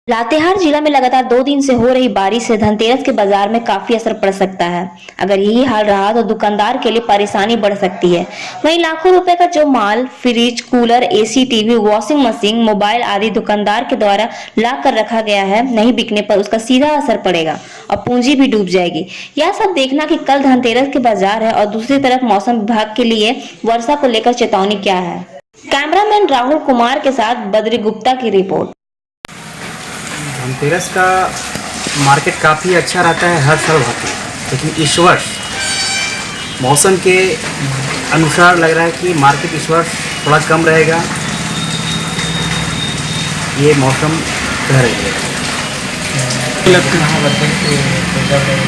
लातेहार जिला में लगातार 2 दिन से हो रही बारिश से धनतेरस के बाजार में काफी असर पड़ सकता है। अगर यही हाल रहा तो दुकानदार के लिए परेशानी बढ़ सकती है। वहीं लाखों रुपए का जो माल fridge, cooler, AC, TV, washing machine, mobile आदि दुकानदार के द्वारा ला कर रखा गया है, नहीं बिकने पर उसका सीधा असर पड़ेगा और पूंजी भी डूब जाएगी। यह सब देखना कि कल धनतेरस के बाजार है और दूसरी तरफ मौसम विभाग के लिए वर्षा को लेकर चेतावनी क्या है। कैमरामैन राहुल कुमार के साथ बद्री गुप्ता की रिपोर्ट। धनतेरस का मार्केट काफ़ी अच्छा रहता है हर साल भांति, लेकिन इस वर्ष मौसम के अनुसार लग रहा है कि मार्केट इस वर्ष थोड़ा कम रहेगा। ये मौसम कह रही है।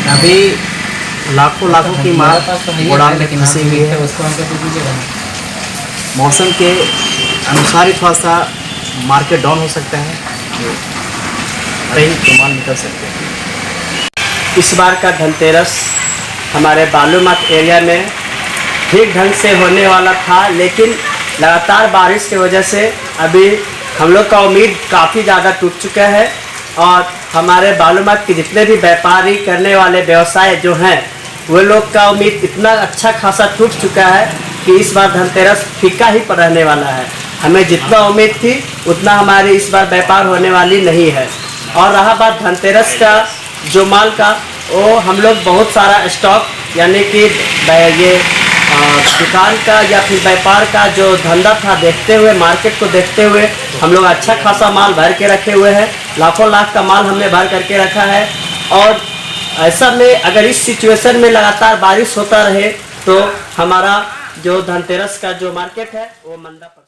अभी लाखों की माल गोदाम में फंसी हुई है। मौसम के अनुसार ही थोड़ा सा मार्केट डाउन हो सकता है, तो माल निकल सकते हैं। इस बार का धनतेरस हमारे बालूमाथ एरिया में ठीक ढंग से होने वाला था, लेकिन लगातार बारिश की वजह से अभी हम लोग का उम्मीद काफ़ी ज़्यादा टूट चुका है और हमारे बालूमाथ के जितने भी व्यापारी करने वाले व्यवसाय जो हैं वो लोग का उम्मीद इतना अच्छा खासा टूट चुका है कि इस बार धनतेरस फीका ही रहने वाला है। हमें जितना उम्मीद थी उतना हमारी इस बार व्यापार होने वाली नहीं है। और रहा बात धनतेरस का जो माल का, वो हम लोग बहुत सारा स्टॉक यानी कि ये दुकान का या फिर व्यापार का जो धंधा था देखते हुए, मार्केट को देखते हुए हम लोग अच्छा खासा माल भर के रखे हुए हैं। लाखों लाख का माल हमने भर करके रखा है और ऐसा में अगर इस सिचुएशन में लगातार बारिश होता रहे तो हमारा जो धनतेरस का जो मार्केट है वो मंदा पड़